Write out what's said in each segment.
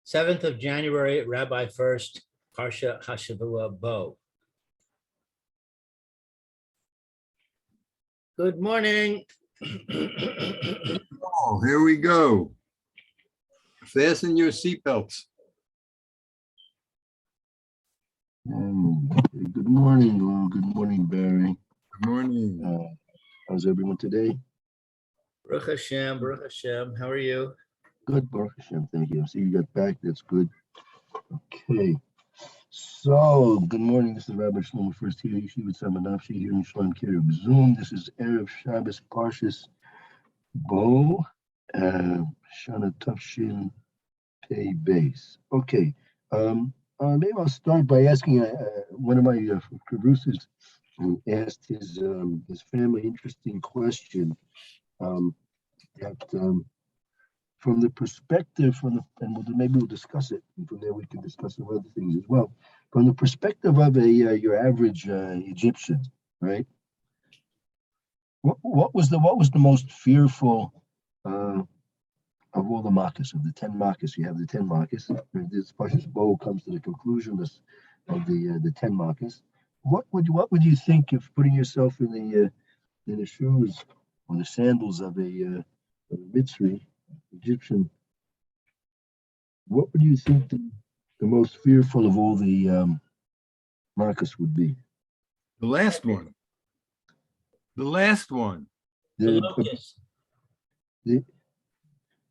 7th of January, Rabbi Furst, Parsha Hashavua Bo. Good morning. Oh, here we go. Fasten your seatbelts. Good morning, Lou. Good morning, Barry. Good morning. How's everyone today? Baruch Hashem, Baruch Hashem. How are you? Good, Baruch Hashem. Thank you. I see you got back. That's good. Okay. So, good morning. This is Rabbi Shlomo Furst here. Yeshiva Samanapshi here in Shalom Kiryat Zoom. This is Erev Shabbos Parshas Bo, Shana Tafshin Pei Beis. Okay. Maybe I'll start by asking one of my cabooses who asked his family interesting question. From the perspective, maybe we'll discuss it, and from there we can discuss some other things as well. From the perspective of your average Egyptian, right? What was the most fearful of all the makkos, of the 10 makkos? You have the 10 makkos. This Parshas Bo comes to the conclusion of the 10 makkos. What would you think if putting yourself in the shoes or the sandals of a Mitzri Egyptian? What would you think the most fearful of all the makkos would be? The last one. The last one. The locust. You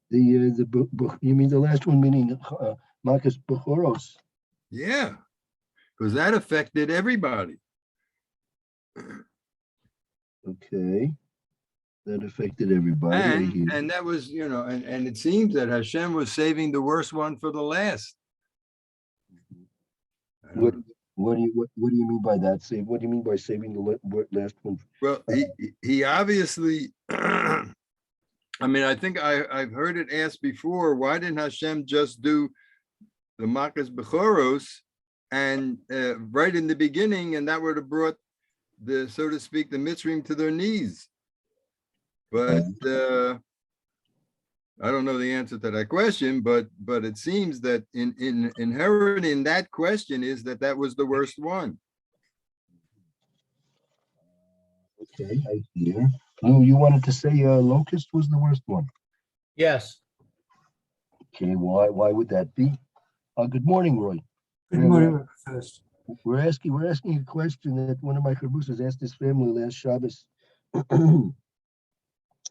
mean the last one, meaning makkos Bechoros? Yeah, because that affected everybody. Okay. That affected everybody. And that was, and it seems that Hashem was saving the worst one for the last. What do you mean by that? What do you mean by saving the last one? Well, he obviously, I think I've heard it asked before, why didn't Hashem just do the Makkos Bechoros and right in the beginning, and that would have brought the, so to speak, the Mitzrayim to their knees? But I don't know the answer to that question, but it seems that inherent in that question is that was the worst one. Okay, I hear. Lou, you wanted to say locust was the worst one? Yes. Okay, why would that be? Good morning, Roy. Good morning, Furst. We're asking a question that one of my cabooses asked his family last Shabbos.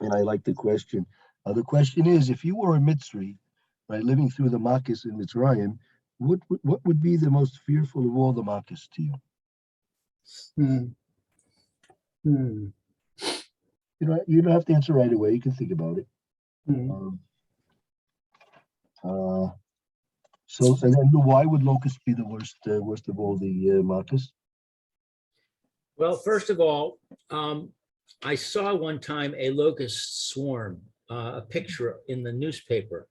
And I like the question. The question is, if you were a Mitzri, right, living through the makkos in Mitzrayim, what would be the most fearful of all the makkos to you? You don't have to answer right away. You can think about it. So and then why would locusts be the worst of all the makkos? Well, first of all, I saw one time a locust swarm, a picture in the newspaper,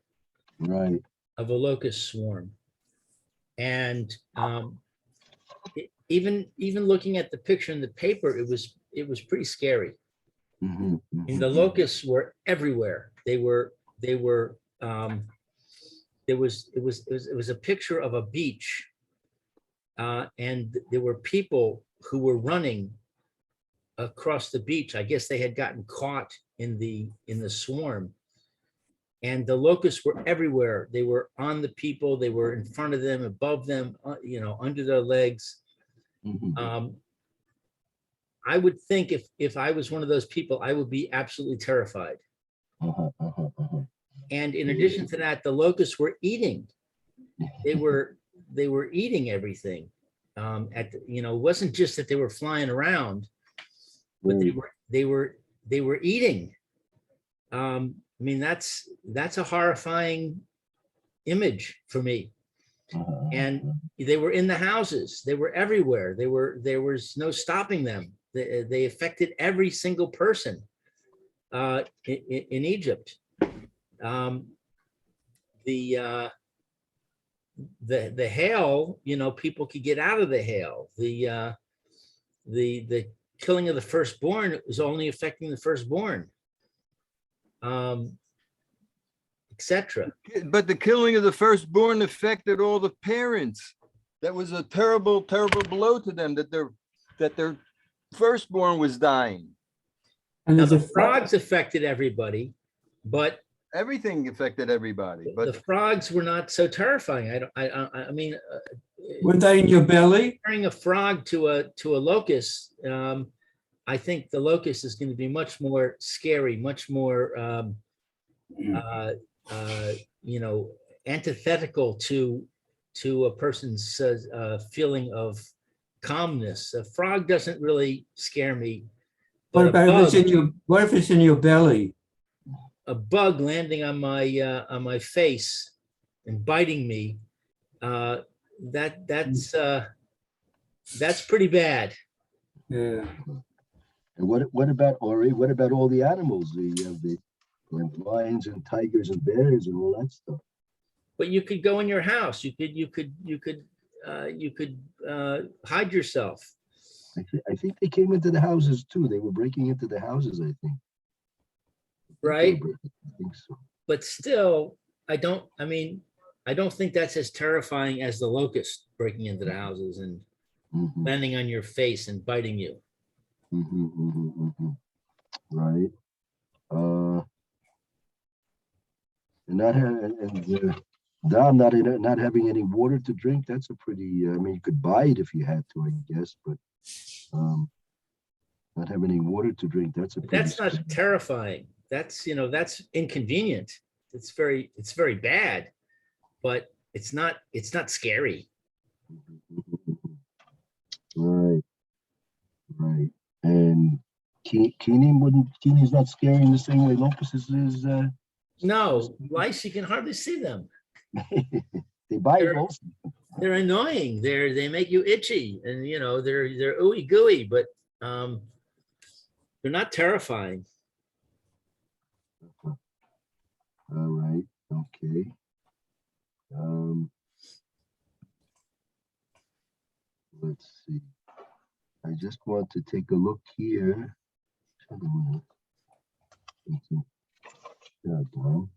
right, of a locust swarm, and even looking at the picture in the paper, it was pretty scary. And the locusts were everywhere. It was a picture of a beach, and there were people who were running across the beach. I guess they had gotten caught in the swarm, and the locusts were everywhere. They were on the people. They were in front of them, above them, under their legs. I would think if I was one of those people, I would be absolutely terrified. And in addition to that, the locusts were eating. They were eating everything. It wasn't just that they were flying around, but they were eating. That's a horrifying image for me. And they were in the houses. They were everywhere. There was no stopping them. They affected every single person in Egypt. The hail, people could get out of the hail. The killing of the firstborn was only affecting the firstborn. etc. But the killing of the firstborn affected all the parents. That was a terrible, terrible blow to them, that their firstborn was dying. And Now, there's the frogs affected everybody, but Everything affected everybody, the but frogs were not so terrifying. I mean, were they in your belly? comparing a frog to a locust, I think the locust is going to be much more scary, much more, uh, antithetical to a person's feeling of calmness. A frog doesn't really scare me, What but about if it's in your, what if it's in your belly? a bug landing on my face and biting me, that's pretty bad. Yeah. And what about Ori? What about all the animals? The lions and tigers and bears and all that stuff. But you could go in your house. You could hide yourself. I think they came into the houses too. They were breaking into the houses, I think. Right. I think so. But still, I don't think that's as terrifying as the locust breaking into the houses and Mhm, landing on your face and biting you. right. And Dom not having any water to drink. That's a pretty. I mean, you could buy it if you had to, I guess, but not having any water to drink. That's a pretty. That's not terrifying. That's inconvenient. It's very bad, but it's not scary. Right. And Keeney's not scary in the same way locusts is. No, lice, you can hardly see them. They bite They're- also. They're annoying. They make you itchy, and they're ooey gooey, but they're not terrifying. All right. Okay. Let's see. I just want to take a look here. Yeah, Tom.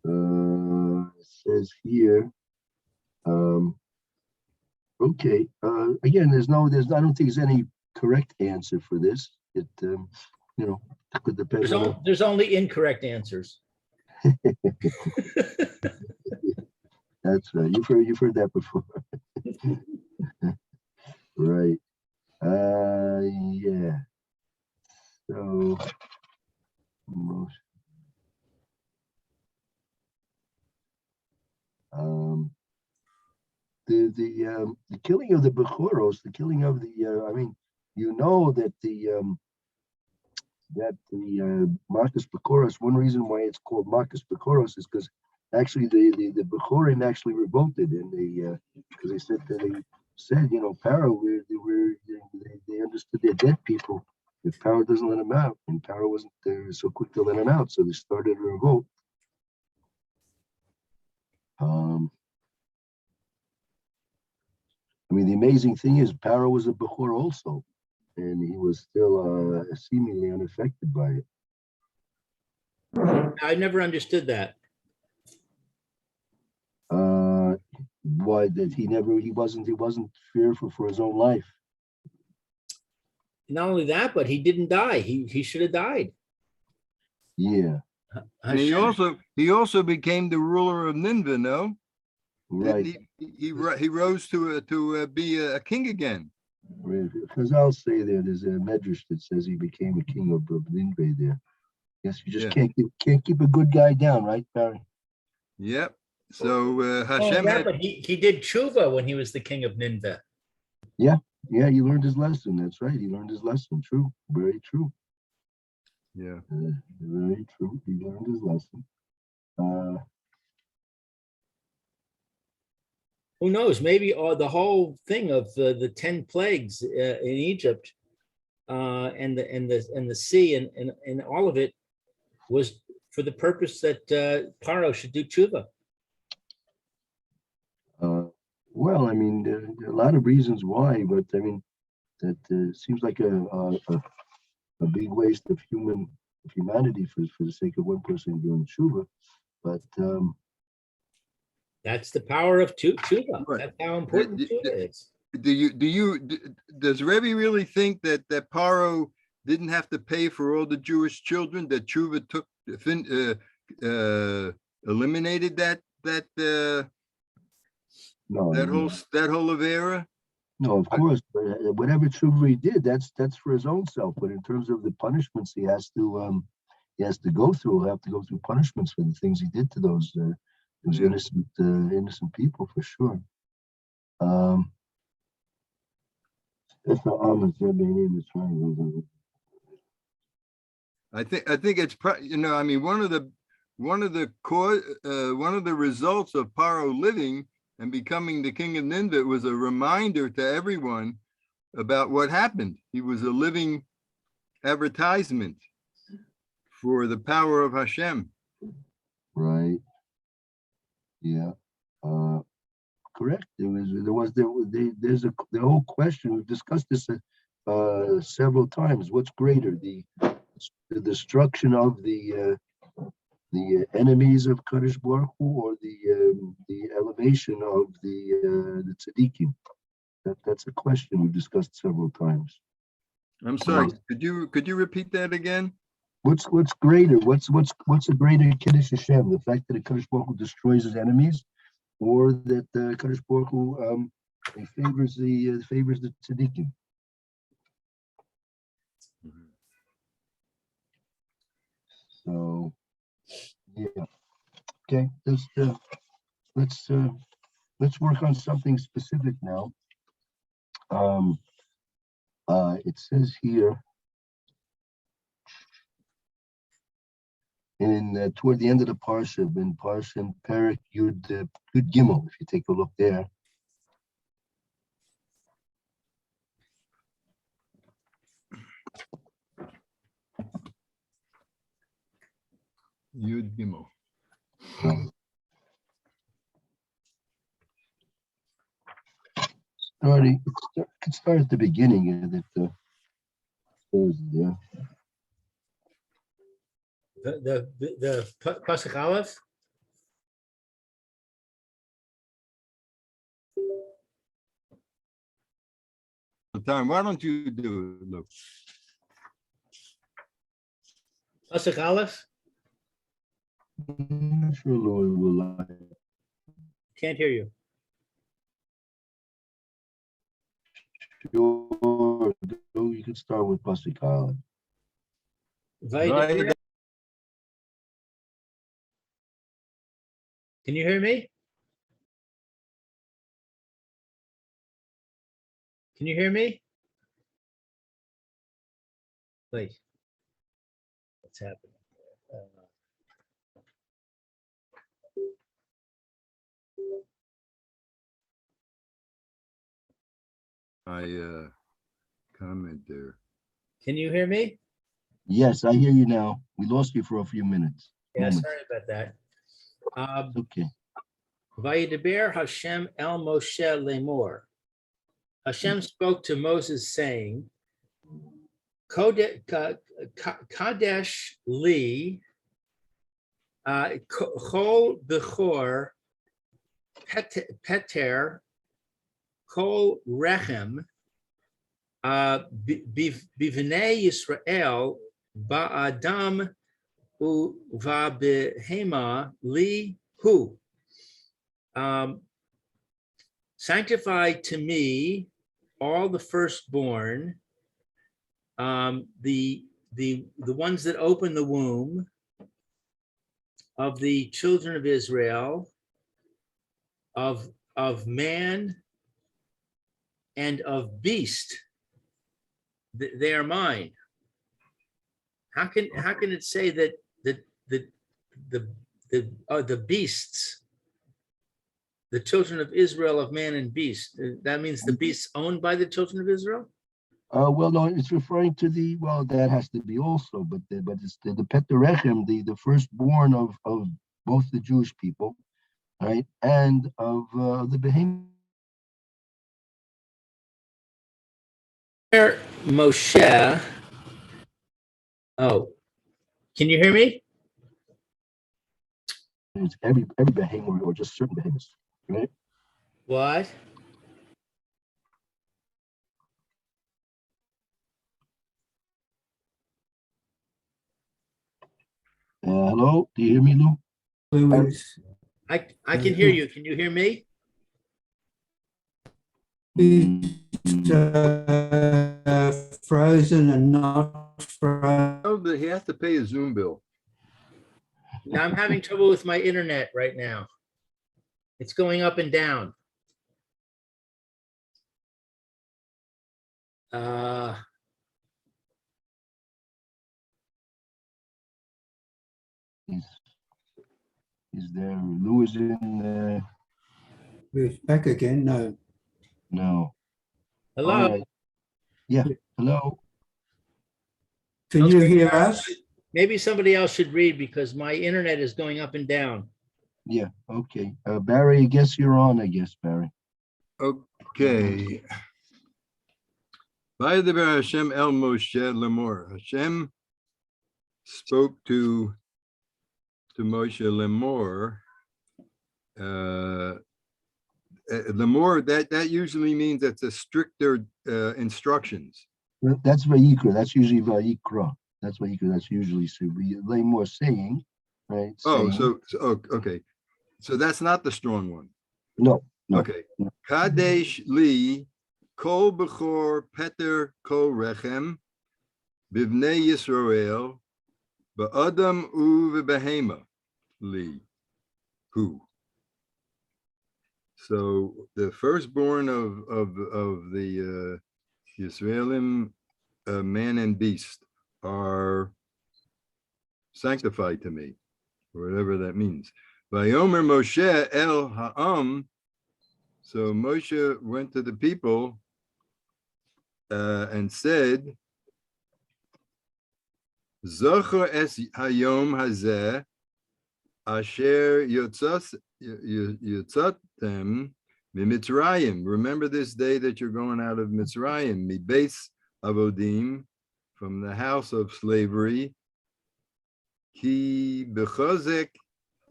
It says here. Okay. Again, I don't think there's any correct answer for this. It could depend on. There's only incorrect answers. That's right. You've heard that before. Right. Yeah. So the killing of the Bechoros, the killing of the I mean, that the Marcus Bechoros, one reason why it's called Marcus Bechoros is because actually the Bechorim actually revolted, and because they said Paro, they understood they're dead people if Paro doesn't let them out, and Paro wasn't so quick to let them out, so they started a revolt. I mean, the amazing thing is Paro was a Bechor also, and he was still seemingly unaffected by it. I never understood that. Why did he wasn't fearful for his own life. Not only that, but he didn't die. He should have died. Yeah. and he also became the ruler of Nineveh. No, Right. he rose to be a king again. Because I'll say there's a medrash that says he became a king of Nineveh there. Yes, you just can't keep a good guy down, right, Barry? Yep. So Hashem had. But he did tshuva when he was the king of Nineveh. Yeah, he learned his lesson. That's right. He learned his lesson. True. Very true. Yeah. Very true. He learned his lesson. Who knows? Maybe the whole thing of the 10 plagues in Egypt and the sea and all of it was for the purpose that Paro should do tshuva. Well, I mean, there are a lot of reasons why, but I mean, that seems like a big waste of humanity for the sake of one person doing tshuva. But That's the power of tshuva. Right. That's how important tshuva is. Does Rebbe really think that Paro didn't have to pay for all the Jewish children, that tshuva eliminated that no, that whole avera? no, of course, but whatever tshuva he did, that's for his own self. But in terms of the punishments he has to go through, he'll have to go through punishments for the things he did to those Yeah. innocent people, for sure. I think it's I mean, one of the results of Paro living and becoming the king of Nineveh was a reminder to everyone about what happened. He was a living advertisement for the power of Hashem. Right. Yeah. Correct. There's the whole question. We've discussed this several times. What's greater, the destruction of the enemies of Kadosh Baruch Hu, or the elevation of the tzaddikim? That's a question we've discussed several times. I'm sorry. Could you repeat that again? What's greater? What's a greater Kiddush Hashem? The fact that the Kadosh Baruch Hu destroys his enemies, or that the Kadosh Baruch Hu favors the tzaddikim? So, yeah. Okay. Let's work on something specific now. It says here in toward the end of the Parsha, in Parsha and Perek Yud Gimel, if you take a look there. Yud Gimel. Could start at the beginning. The Pasuk Aleph. Time. Why don't you do it? Look. Pasuk Aleph. I'm not sure Lord will like. Can't hear you. Sure, you can start with Pasuk Aleph. Vaydeber. Can you hear me? Can you hear me? Wait. What's happening? Comment there. Can you hear me? Yes, I hear you now. We lost you for a few minutes. Yeah, Moments. sorry about that. Okay. Vayidaber Hashem el Moshe lemor. Hashem spoke to Moses saying, Kadesh li Chol Bechor Peter Kol Rechem Bivnei Yisrael Ba'adam Uva'behema Li Hu. Sanctify to me all the firstborn, the ones that open the womb of the children of Israel, of man and of beast. They are mine. How can it say that the beasts, the children of Israel, of man and beast? That means the beasts owned by the children of Israel? Well, no, it's referring to that has to be also, but it's the Peterechem, the firstborn of both the Jewish people, right, and of the behemoth. Moshe. Oh, can you hear me? It's every behavior or just certain behaviors, right? What? Hello, do you hear me, Lou? We was, I can hear you. Can you hear me? he's frozen and not frozen. Oh, but he has to pay a Zoom bill. Now I'm having trouble with my internet right now. It's going up and down. Is there, Lou is in, He's back again. No. no. Hello? All right. Yeah, hello. Can you hear us? Maybe somebody else should read because my internet is going up and down. Yeah, okay. Barry, I guess you're on, Barry. Okay. Vayedaber Hashem el Moshe lemor. Hashem spoke to Moshe lemor. Lemor, that usually means that's a stricter instructions. That's Vayikra. That's usually Vayikra. That's Vayikra. That's usually so we lay more saying, right? Oh, saying. Okay. So that's not the strong one. No. Okay. Kadesh li kol bechor peter kol rechem bivnei Yisrael ba'adam u'v'behema li hu. So the firstborn of the Yisraelim, man and beast, are sanctified to me, whatever that means. Vayomer Moshe el ha'am. So Moshe went to the people and said, Zocher es hayom hazeh asher yotzatem miMitzrayim. Remember this day that you're going out of Mitzrayim, mi beis avodim, from the house of slavery. Ki bechozek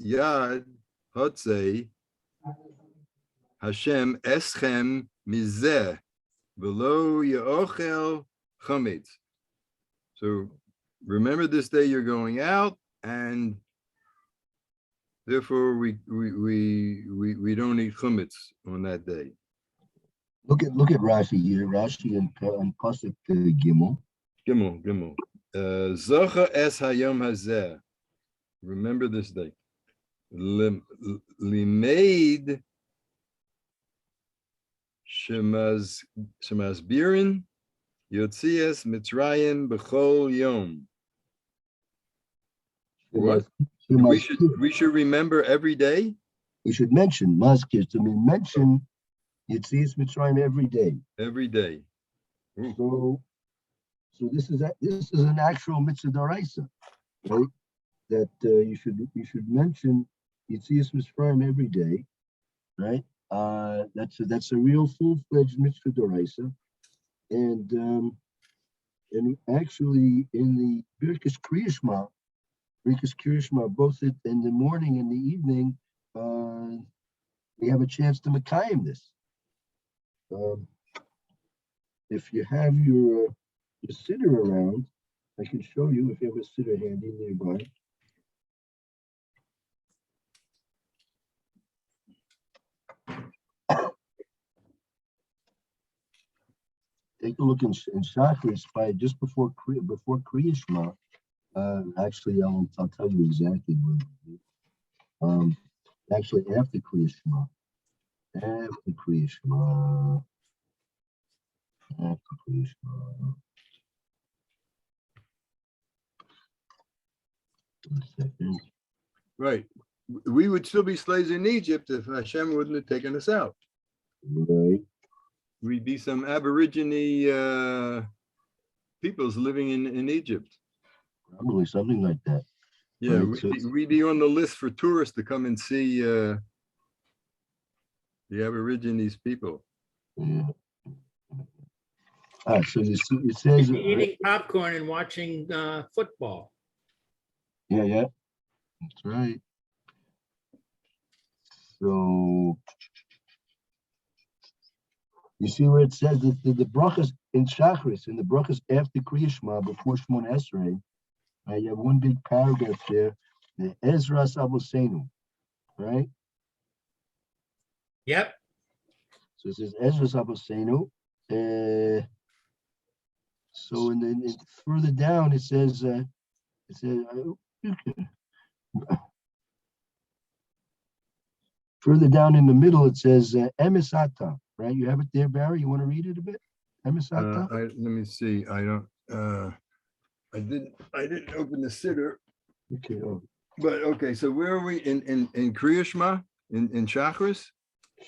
yad hotzei Hashem eschem mizeh v'lo ye'ochel chametz. So remember this day you're going out, and therefore we don't eat chametz on that day. Look at Rashi here. Rashi and Pasuk Gimel. Gimel. Zocha es hayom hazeh. Remember this day. Limeid Shemazbirin Yotzias Mitzrayim B'chol Yom. What? We should remember every day. We should mention Mazkir to me. Mention Yotzias Mitzrayim every day. Every day. So this is an actual mitzvah d'oraisa, right? That you should mention Yetzias Mitzrayim every day, right? That's a real full-fledged mitzvah d'oraisa, and actually in the Birkas Kriyishma, both in the morning and the evening, we have a chance to Mekayim this. If you have your siddur around, I can show you if you have a siddur handy nearby. Take a look in Shachris by just before Kriya Shema. Actually, I'll tell you exactly where it is. Actually, after Kriya Shema. After Kriya Shema. One second. Right. We would still be slaves in Egypt if Hashem wouldn't have taken us out. Right. We'd be some Aborigine peoples living in Egypt. Probably something like that. Yeah, Right, we'd be on the list for tourists to come and see the Aborigines people. Yeah. So you see, it says, Eating popcorn and watching football. yeah, that's right. So you see where it says that the brachas in Shachris, in the brachas after Kriya Shema, before Shmon Esrei, you have one big paragraph there, the Ezras Avosenu, right? Yep. So it says Ezras Avosenu. So in further down it says further down in the middle it says Emisata, right? You have it there, Barry. You want to read it a bit? Emisata. Let me see. I didn't open the sitter, Okay. Oh, but okay. So where are we in Kriya Shema in Chakras?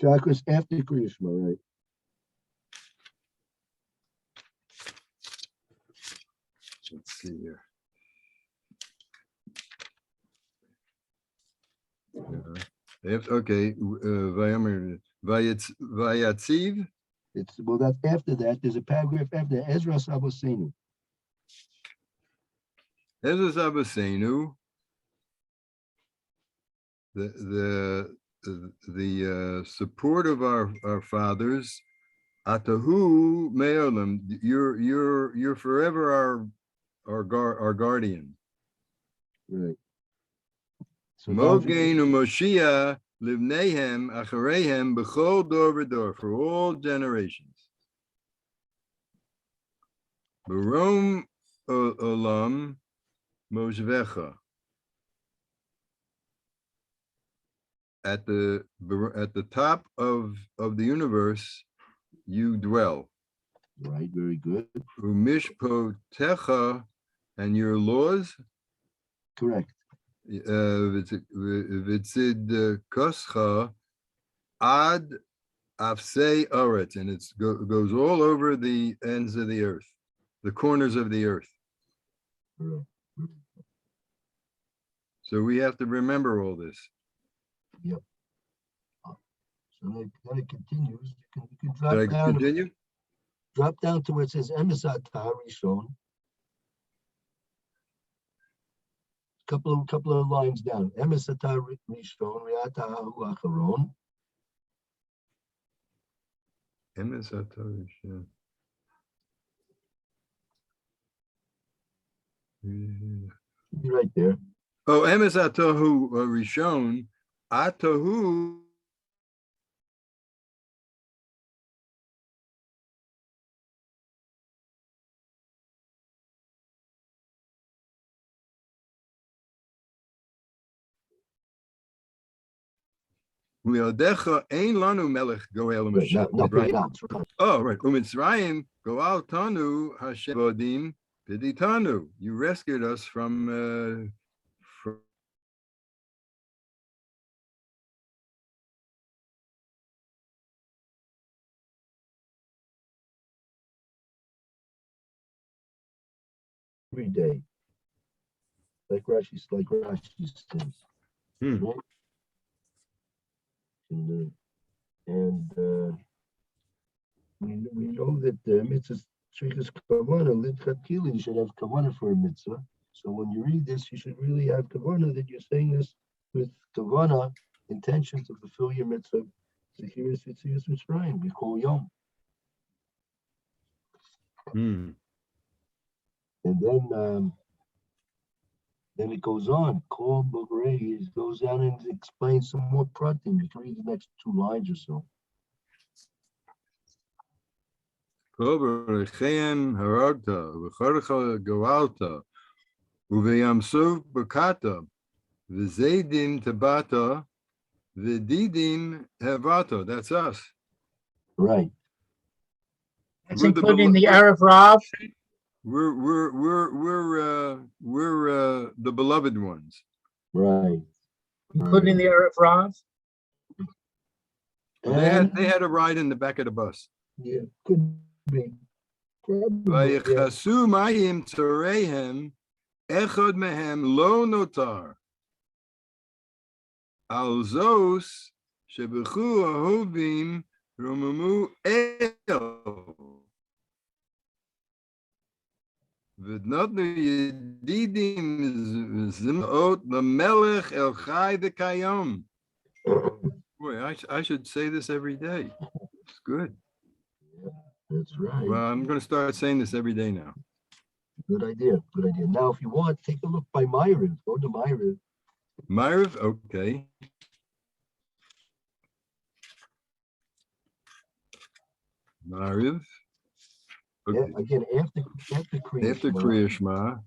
Shachris after Kriya Shema, right? Let's see here. Okay. Vayatziv. It's well. That's after that. There's a paragraph after that, Ezra Sabosenu. Ezras Abasenu. The support of our fathers. Atahu me'olam. You're forever our guardian. Right. So Mogein u'Moshiach livneihem achareihem b'chol dor v'dor, for all generations. Barom olam moshevecha. At the top of the universe, you dwell. right, very good. Umishpotecha, and your laws. Correct. Vitzid koscha ad afsei oretz, and it goes all over the ends of the earth, the corners of the earth. Correct. So we have to remember all this. Yep. So then it continues. You can drop Should I down. continue? Drop down to where it says Emisat Rishon. Couple of lines down. Emisat Rishon Riata Hahu Acharon. Be right there. Oh, emes atohu rishon, atohu. U'yodecha ein lanu melech goel Right, no, Mitzrayim. Oh, right. U'Mitzrayim goal tanu Hashem vodim piditanu. You rescued us from every day. Like Rashi says. Right? And we know that mitzvah triggers kavana litchatchila. You should have kavana for a mitzvah. So when you read this, you should really have kavana that you're saying this with kavana, intention to fulfill your mitzvah. So here's Mitzrayim. We call Yom. And then it goes on. Call Bugray. It goes down and explains some more pratim. You can read the next 2 lines or so. Koberechem haragta, v'charcha goalta, uveyamsov bakata, v'zeidim tabata, v'didim hevata. That's us. Right. That's including the Erev Rav. We're the beloved ones. Right. Including the Erev Rav. They had a ride in the back of the bus. Yeah, could be. Vayechasu mayim toreihem, echad mehem lo notar. Al zos shebechu ahovim romamu el. V'notnu yedidim zimot l'melech el chai v'kayom. Boy, I should say this every day. It's good. That's right. Well, I'm going to start saying this every day now. Good idea. Good idea. Now, if you want, take a look by Myriv. Go to Myriv. Myriv, okay. Myriv. Yeah, Okay. again, after Kriya After Shema. Kriya Shema.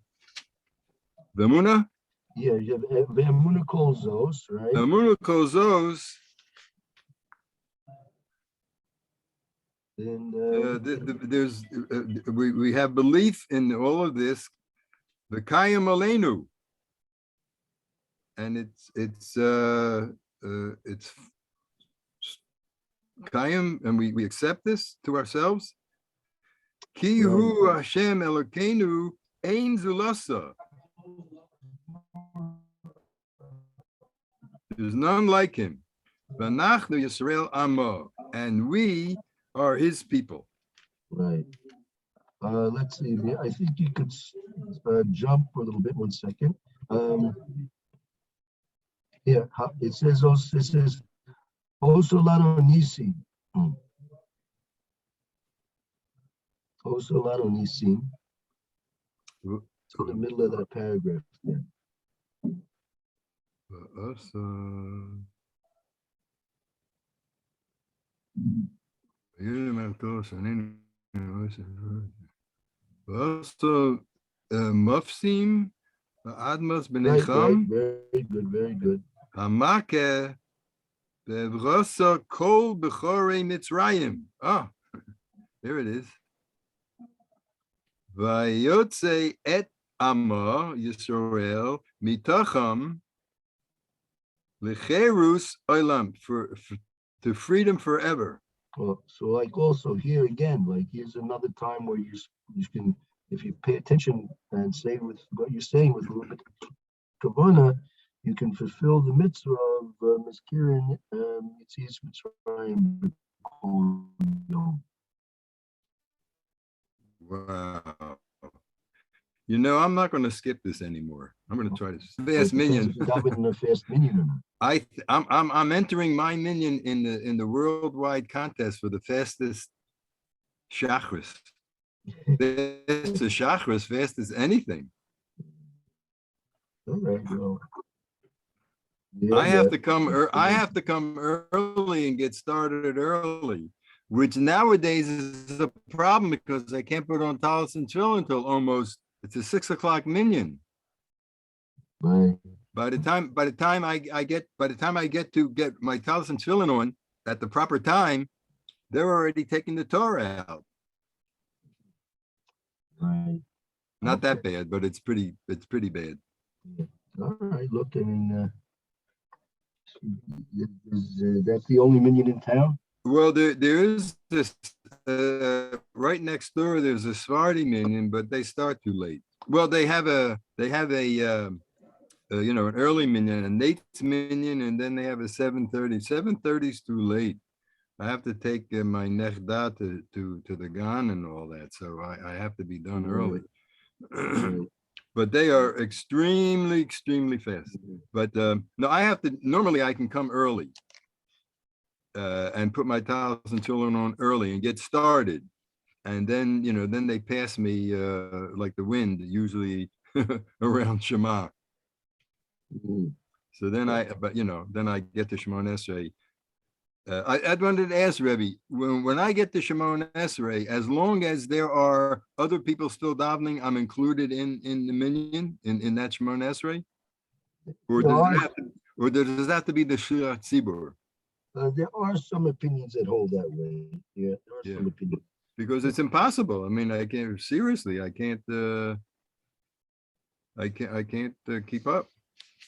V'emuna? Yeah, you have Ve'emuna Kol Zos, right? V'emuna kol zos. And we have belief in all of this. The Kayim Aleinu. And it's Kayim, and we accept this to ourselves. Ki hu Hashem Elokeinu ein zulasa. There's none like him. V'nachnu Yisrael Amo, and we are his people. right. Let's see. I think you could jump for a little bit. 1 second. Here, it says Osolano Nisi. Osolano Nisi. It's in the middle of that paragraph. Yeah. Mufsim Admas Right, Benecham very good, very good. Hamake Bevrasa Kol Bechore Mitzrayim. Ah, there it is. Vayotze et Amma Yisrael Mitacham Lecherus Olam, for to freedom forever. Well, so like also here again, like here's another time where you can, if you pay attention and say with what you're saying with Rubik Kavana, you can fulfill the mitzvah of Miskirin Yitzis Mitzrayim. Wow. You know, I'm not going to skip this anymore. I'm going to try to fast minion. I'm entering my minion in the worldwide contest for the fastest chakras. It's a chakras fast as anything. All right, well. I have to come early and get started early, which nowadays is a problem because I can't put on talis and tefillin until almost it's a 6 o'clock minion. Right. By the time I get to get my talis and tefillin on at the proper time, they're already taking the Torah out. Right. Not that bad, but it's pretty bad. Yeah. All right. Look, I mean, that's the only minion in town. Well, there is this right next door. There's a Sephardi minion, but they start too late. Well, they have a an early minion, a Nate's minion, and then they have a 7:30. 7:30 is too late. I have to take my nechda to the gan and all that, so I have to be done early. But they are extremely fast. But no, I have to. Normally, I can come early and put my talis and tefillin on early and get started, and then then they pass me like the wind, usually around Shema. So then then I get to Shemon Esrei. I wanted to ask Rebbe, when I get to Shemon Esrei, as long as there are other people still davening, I'm included in the minyan, in that Shemon Esrei? Or does it have to be the Shliach Tzibur? There are some opinions that hold that way. Yeah, there are some opinions. Because it's impossible. I mean, I can't keep up.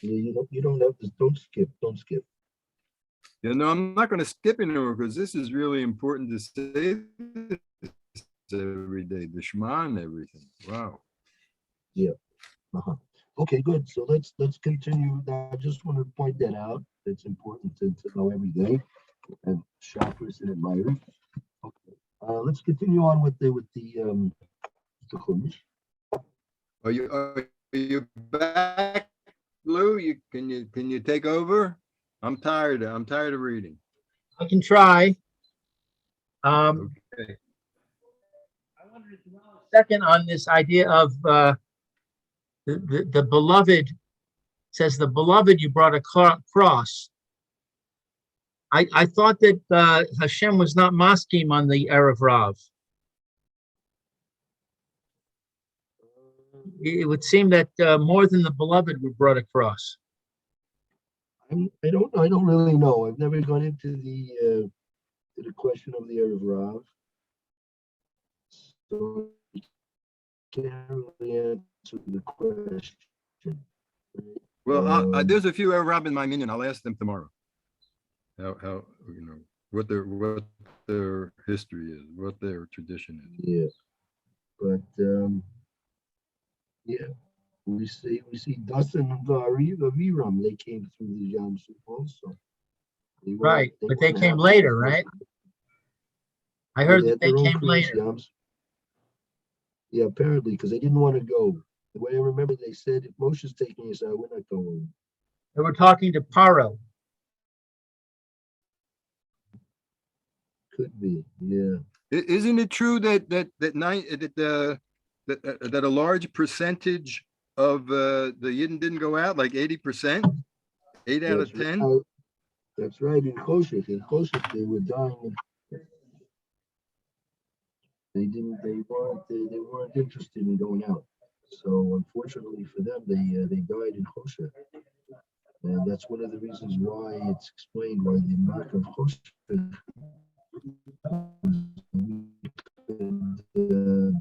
Yeah, you don't have to. Don't skip. Yeah, no, I'm not going to skip anymore because this is really important to say this every day, the Shema and everything. Wow. Yeah. Okay, good. So let's continue. I just want to point that out. It's important to know every day and chakras and admire. Okay. Let's continue on with the Chumash. Are you back, Lou? Can you take over? I'm tired of reading. I can try. Um, Okay. I wanted to dwell a second on this idea of the beloved. Says the beloved you brought a cross. I thought that Hashem was not maskim on the Erev Rav. It would seem that more than the beloved were brought across. I don't know. I don't really know. I've never gone into the question of the Erev Rav, so I can't really answer the question. Well, there's a few Arab in my minion. I'll ask them tomorrow. How what their history is, what their tradition is. Yeah, but yeah, we see Dustin and Aviram. They came through the Yam Suf also. Right, but they came later, right? I heard that they came later. Yams. Yeah, apparently, because they didn't want to go. The way I remember, they said, if Moshe's taking us out, we're not going. They were talking to Paro. Could be, yeah. Isn't it true that a large percentage of the Yidden didn't go out, like 80%, 8 out of 10? Right. That's right. In Choshech, they were dying. They weren't interested in going out. So unfortunately for them, they died in Choshech. And that's one of the reasons why it's explained why the mark of Choshech could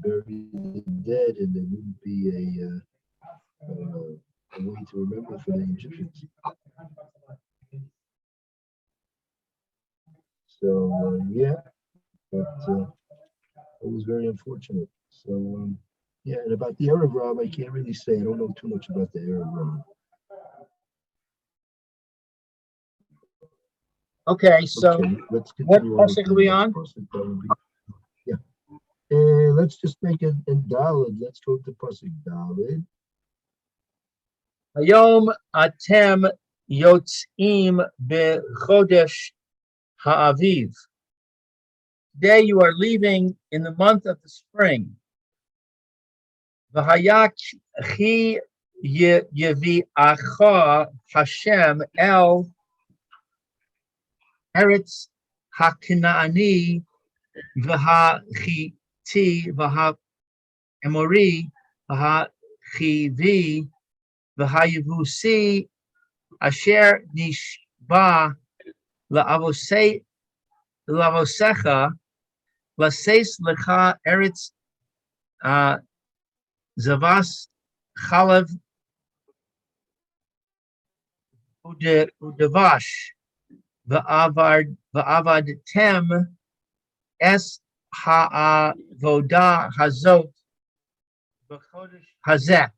bury the dead, and there wouldn't be a way to remember for the Egyptians. So yeah, but it was very unfortunate. So yeah, and about the Erev Rav, I can't really say. I don't know too much about the Erev Rav. Okay, so Okay, let's what continue pasuk are we on? Yeah. Let's just make it in Daled. Let's go to pasuk Daled. Hayom atem yotzim bechodesh ha'aviv. Today you are leaving in the month of the spring. V'hayak chi yevi'acha Hashem el Eretz HaKnaani v'ha'chiti v'ha'emori v'ha'chivi v'ha'yevusi asher nishba la'avosecha l'seis lecha eretz zavas chalav udevash v'avadtem es ha'avodah hazot b'chodesh hazeh.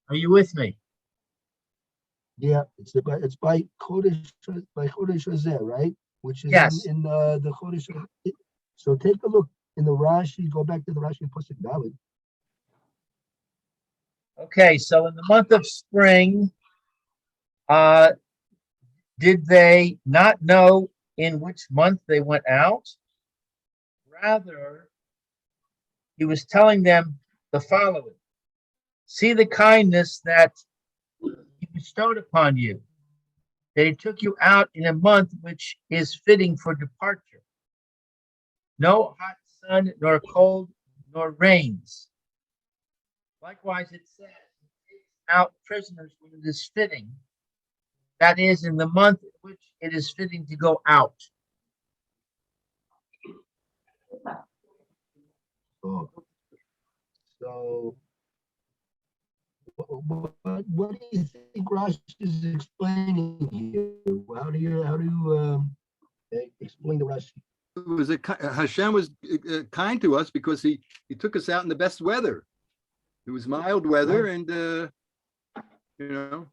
Are you with me? Yeah, it's by Chodesh Hazeh, right? Which is Yes. in the Chodesh. So take a look in the Rashi. Go back to the Rashi and pasuk Daled. Okay, so in the month of spring, did they not know in which month they went out? Rather, he was telling them the following: see the kindness that he bestowed upon you, that he took you out in a month which is fitting for departure. No hot sun, nor cold, nor rains. Likewise, it says, he takes out prisoners when it is fitting. That is, in the month in which it is fitting to go out. Oh. So, what do you think Rashi is explaining here? How do you explain the Rashi? Hashem was kind to us because he took us out in the best weather. It was mild weather, and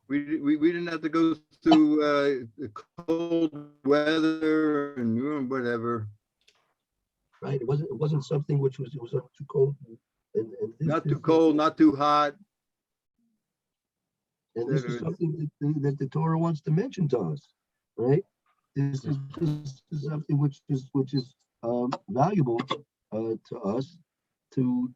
we didn't have to go through cold weather and whatever. Right. It wasn't something which was too cold. And Not too cold, not too hot. And this is something that the Torah wants to mention to us, right? This is something which is valuable to us. And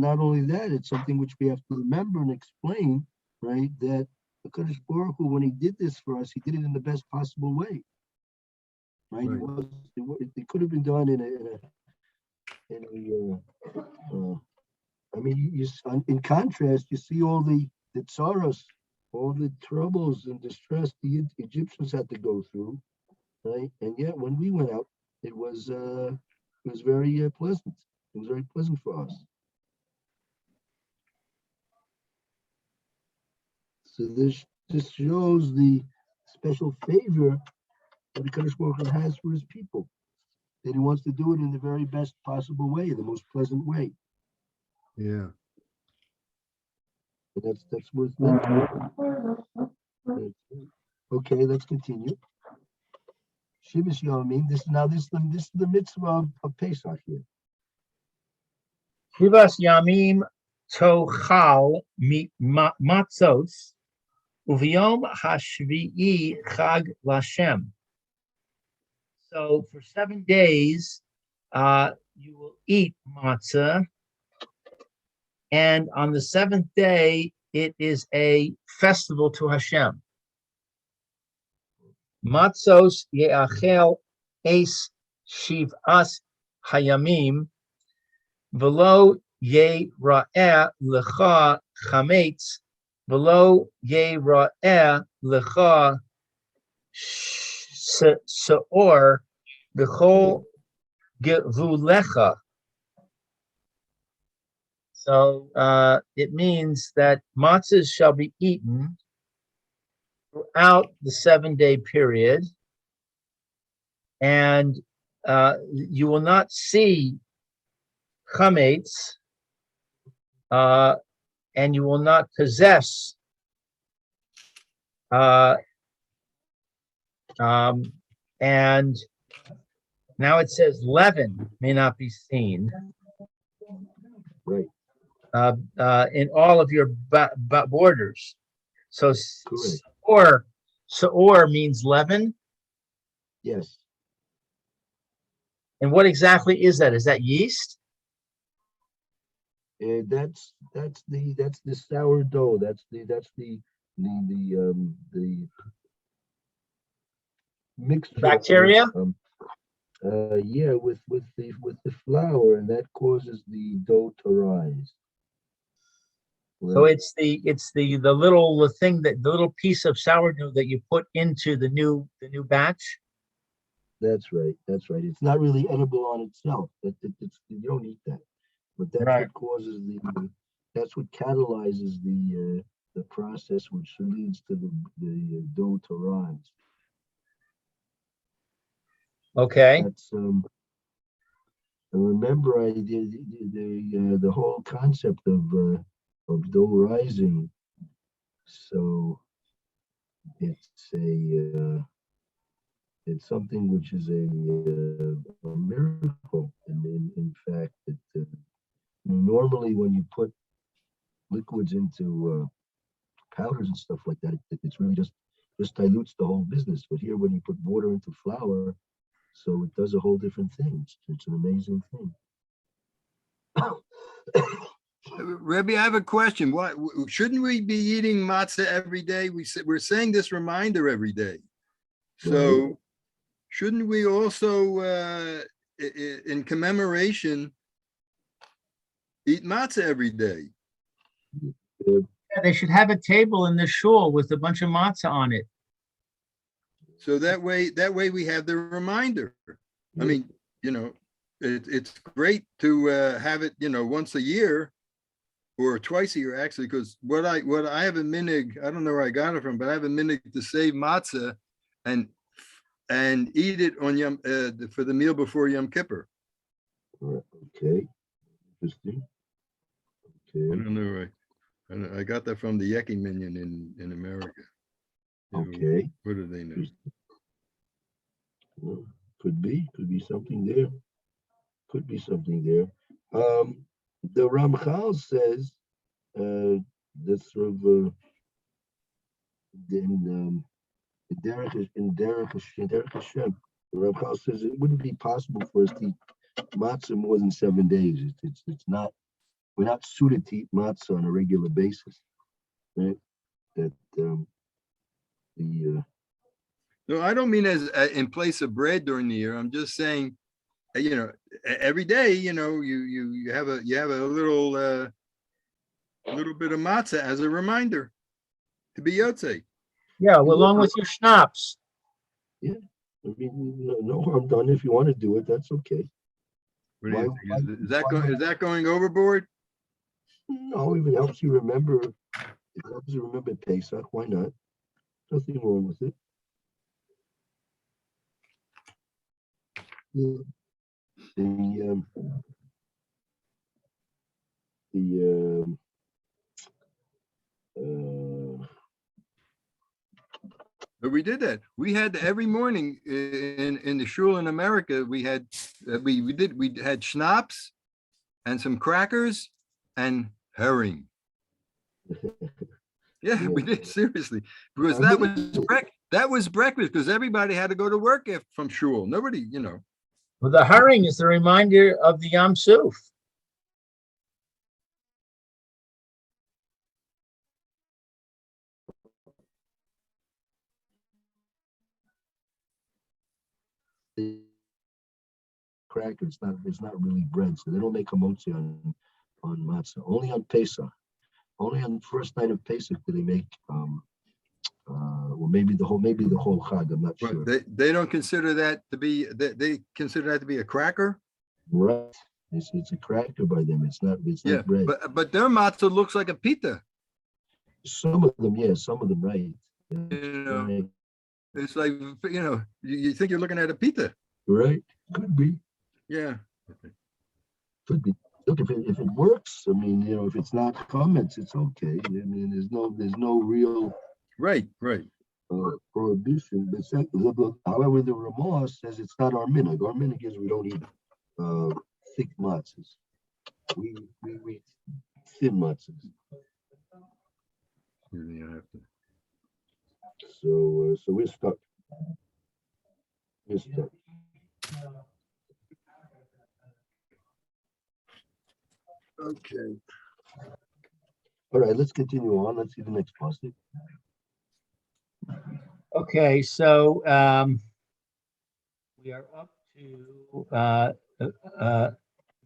not only that, it's something which we have to remember and explain, right? That the Kadosh Baruch Hu, when he did this for us, he did it in the best possible way, right? Right. It could have been done in I mean, in contrast, you see all the tsaros, all the troubles and distress the Egyptians had to go through, right? And yet, when we went out, it was very pleasant. It was very pleasant for us. So this shows the special favor that the Kadosh Baruch Hu has for his people. That he wants to do it in the very best possible way, the most pleasant way. Yeah. And that's worth mentioning. Okay, let's continue. Shivas Yomim. This is the mitzvah of Pesach here. Shivas Yamim Tochal Matzos Uviyom Hashvi'i Chag Lashem. So for 7 days, you will eat matzah, and on the 7th day, it is a festival to Hashem. Matzos ye'achel es shiv'as hayamim v'lo ye'ra'eh lecha chametz v'lo ye'ra'eh lecha se'or v'chol gevulecha. So it means that matzahs shall be eaten throughout the 7-day period, and you will not see chametz, and you will not possess and now it says leaven may not be seen. Right. In all of your borders. So Se'or means leaven. Yes. And what exactly is that? Is that yeast? That's the sourdough. That's the mixture. Bacteria? Yeah, with the flour, and that causes the dough to rise. So it's the little thing, that the little piece of sourdough that you put into the new batch. That's right. That's right. It's not really edible on itself. You don't eat that, but that's Right. what causes that's what catalyzes the process, which leads to the dough to rise. Okay. That's I remember I did the whole concept of dough rising. So it's something which is a miracle, and in fact, that normally when you put liquids into powders and stuff like that, it's really just dilutes the whole business. But here, when you put water into flour, so it does a whole different thing. It's an amazing thing. Rebbe, I have a question. Why shouldn't we be eating matzah every day? We're saying this reminder every day. So shouldn't we also, in commemoration, eat matzah every day? Yeah, they should have a table in the shul with a bunch of matzah on it. So that way we have the reminder. I mean, it's great to have it, once a year or twice a year, actually, because what I have a minig, I don't know where I got it from, but I have a minig to save matzah and eat it on for the meal before Yom Kippur. Okay, interesting. Okay. I don't know. I got that from the Yeki Minion in America. Okay. What do they know? Well, could be something there. Could be something there. The Ramchal says that's sort of in Derech Hashem. The Ramchal says it wouldn't be possible for us to eat matzah more than 7 days. It's not. We're not suited to eat matzah on a regular basis, right? That the No, I don't mean as in place of bread during the year. I'm just saying, every day, you have a little bit of matzah as a reminder to be yotze. Yeah, well, along with your schnapps. I mean, no harm done. If you want to do it, that's okay. What do you Why- think? Is that going overboard? No, if it helps you remember, Pesach. Why not? Nothing wrong with it. Yeah. But we did that. We had every morning in the shul in America. We had we had schnapps and some crackers and herring. Yeah, we did, seriously, because that was breakfast because everybody had to go to work from shul. Nobody, Well, the herring is the reminder of the Yam Suf. The cracker, it's not really bread, so they don't make hamotzi on matzah. Only on Pesach. Only on the first night of Pesach do they make well, maybe the whole chag. I'm not sure. They don't consider that to be they consider that to be a cracker. Right. It's a cracker by them. It's not bread. But their matzah looks like a pita. Some of them, yeah, some of them, right. Right. It's like, you think you're looking at a pita. Right. Could be. Yeah. Could be. Look, if it works, I mean, if it's not comments, it's okay. I mean, there's no real Right. prohibition. But however, the Ramah says it's not our minhag. Our minhag is we don't eat thick matzahs. We eat thin matzahs. So we're stuck. Okay. All right, let's continue on. Let's see the next passage. Okay, so we are up to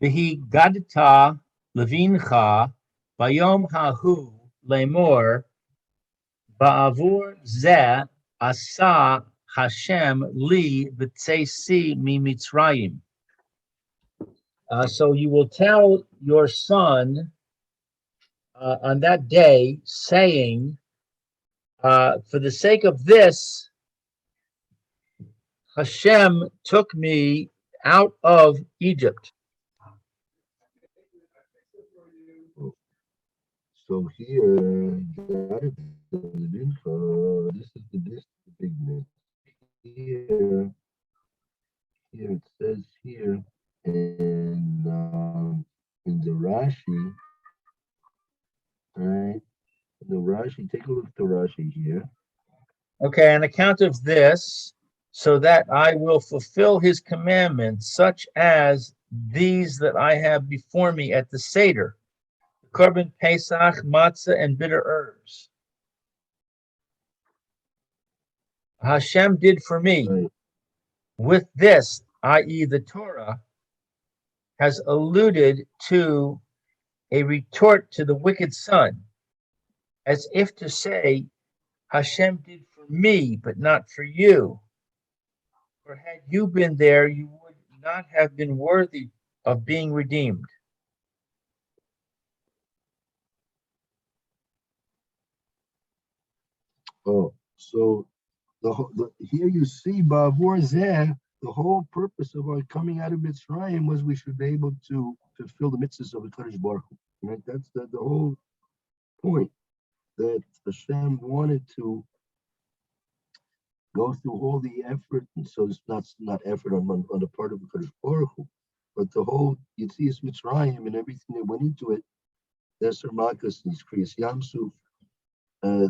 Vihi Gadita Levincha Bayom Hahu Lemor Ba'avur Zeh Asa Hashem Li V'Tzesi Mi Mitzrayim. So you will tell your son on that day, saying, for the sake of this, Hashem took me out of Egypt. So here, this is the big myth. Here it says here, and in the Rashi, right? The Rashi, take a look at the Rashi here. Okay, on account of this, so that I will fulfill his commandments, such as these that I have before me at the Seder, Korban Pesach, matzah, and bitter herbs. Hashem did for me. Right. With this, i.e. the Torah, has alluded to a retort to the wicked son, as if to say, Hashem did for me, but not for you. For had you been there, you would not have been worthy of being redeemed. Oh, so here you see Ba'avur Zeh, the whole purpose of our coming out of Mitzrayim was we should be able to fulfill the mitzvahs of the Kadosh Baruch Hu. Right? That's the whole point, that Hashem wanted to go through all the effort, and so it's not effort on the part of the Kadosh Baruch Hu, but the whole Yetzias Mitzrayim and everything that went into it, Deser Malchus and Kriyas Yamsuf,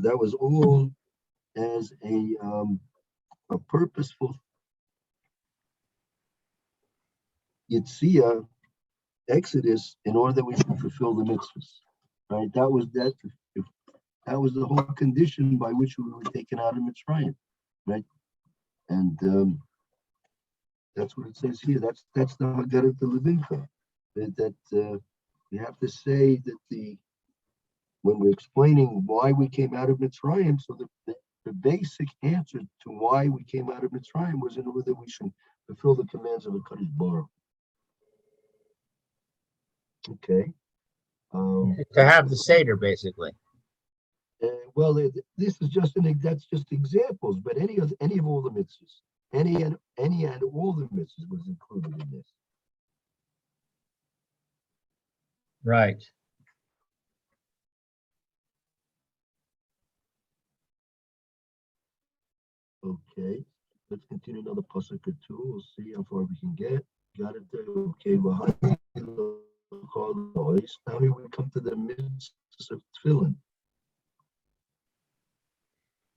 that was all as a purposeful Yetzia Exodus in order that we should fulfill the mitzvahs. Right? That was the whole condition by which we were taken out of Mitzrayim. Right? And that's what it says here. That's the Haggadah to Levincha. That we have to say that when we're explaining why we came out of Mitzrayim, so the basic answer to why we came out of Mitzrayim was in order that we should fulfill the commands of the Kadosh Baruch. Okay. To have the Seder, basically. Well, this is that's just examples, but any of all the mitzvahs, any and all the mitzvahs was included in this. Right. Okay, let's continue another pasuk or two. We'll see how far we can get. Got it there. Okay, now here we come to the midst of tefillin.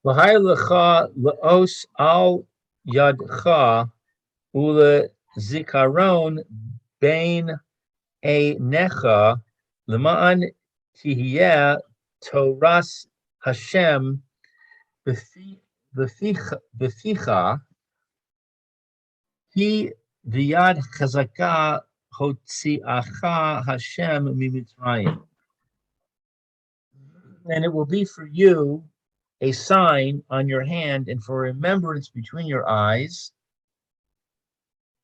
L'hai lecha le'os al yadcha ule zikaron bein einecha lema'an tihiyeh Toras Hashem b'ficha hi v'yad chazaka hotziacha Hashem mimitzrayim. And it will be for you a sign on your hand and for remembrance between your eyes,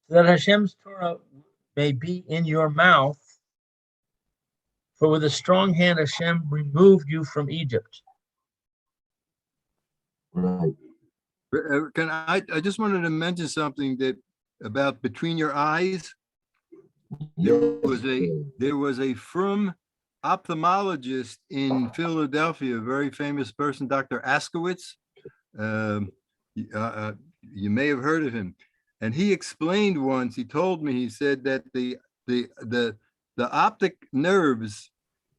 so that Hashem's Torah may be in your mouth. For with a strong hand Hashem removed you from Egypt. Right. Can I just wanted to mention something that about between your eyes. There was a frum ophthalmologist in Philadelphia, a very famous person, Dr. Askowitz. You may have heard of him. And he explained once, he told me, he said that the optic nerves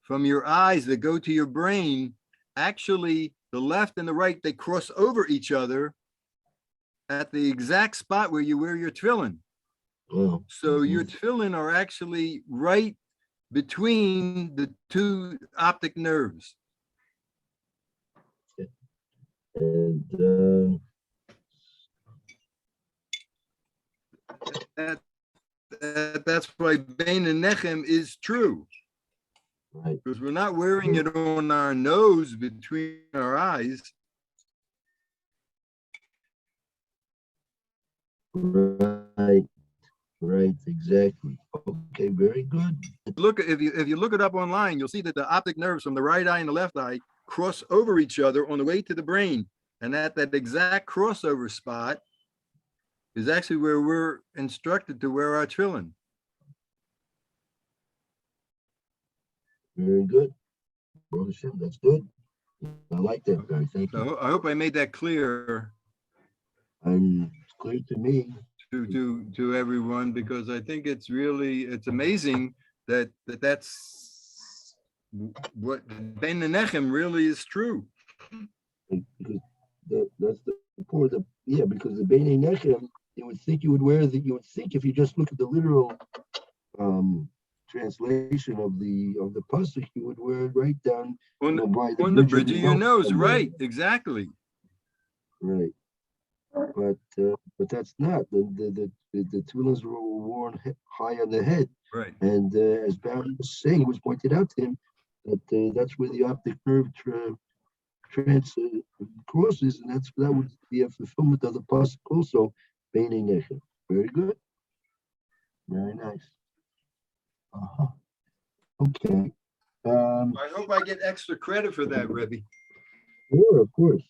from your eyes that go to your brain, actually the left and the right, they cross over each other at the exact spot where you wear your tefillin. Oh. So your tefillin are actually right between the two optic nerves. And that's why Bein and Nechem is true. right. Because we're not wearing it on our nose between our eyes. Right, exactly. Okay, very good. Look, if you look it up online, you'll see that the optic nerves from the right eye and the left eye cross over each other on the way to the brain. And at that exact crossover spot is actually where we're instructed to wear our tefillin. Very good. Brother Shem, that's good. I like that, guy. Thank you. So I hope I made that clear It's clear to me. to everyone, because I think it's amazing that's what Bein Nechem really is true. Because that's the point of because the Beinei Nechem, you would think if you just look at the literal translation of the pasuk, you would wear it right down On by the bridge of your nose, right? Exactly. Right. But that's not the tefillins were worn high on the head, Right. and as Barry was saying, it was pointed out to him that that's where the optic nerve crosses, and that would be a fulfillment of the pasuk also. Beinei Nechem. Very good. Very nice. Okay. I hope I get extra credit for that, Rebbe. Sure, of course.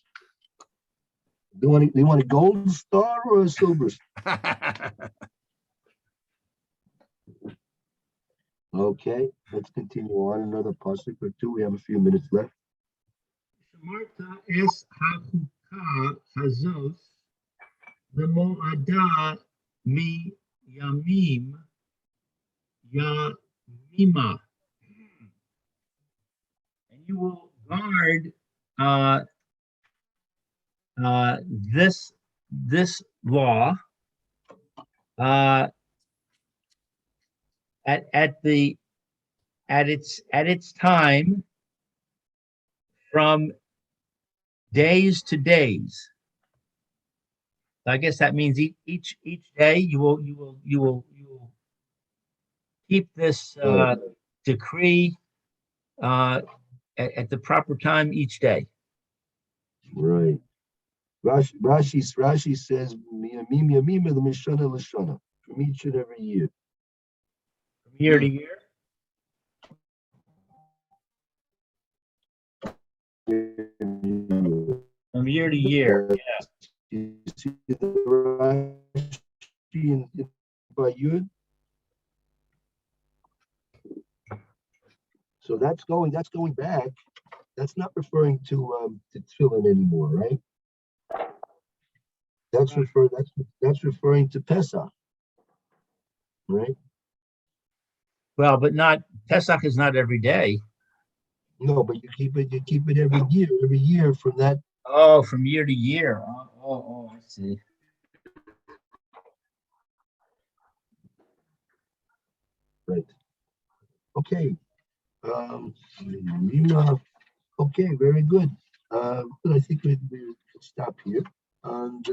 They want a gold star or a silver star? Okay, let's continue on another pasuk or two. We have a few minutes left. Shamarta es hachuka hazos lemoada mi yamim Yamima. And you will guard this law at its time from days to days. I guess that means each day you will keep this decree at the proper time each day. Right. Rashi says miyamim yamim l'mishana l'shana, from each and every year. From year to year. From year to year. Yeah. You see the Rashi in Yud? So that's going back. That's not referring to tefillin anymore, right? That's referring to Pesach, right? Well, but not Pesach is not every day. No, but you keep it every year from that. Oh, from year to year. Oh, I see. Right. Okay. Okay, very good. But I think we could stop here. And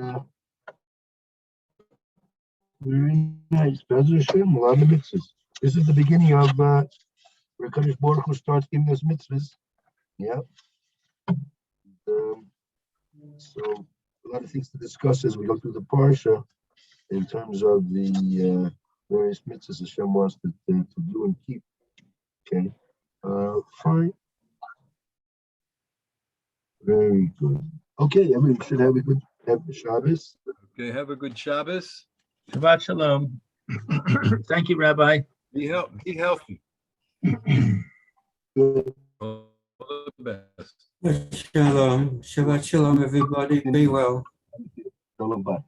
very nice. Be'ez Hashem, a lot of mitzvahs. This is the beginning of where Kadosh Baruch Hu starts giving us mitzvahs. Yeah. So a lot of things to discuss as we go through the Parsha in terms of the various mitzvahs Hashem wants to do and keep. Okay. Fine. Very good. Okay, everyone should have a good Shabbos. Okay, have a good Shabbos. Shabbat shalom. Thank you, Rabbi. Be healthy. Good. All the best. Shalom. Shabbat shalom, everybody. Be well. Shalom, bye.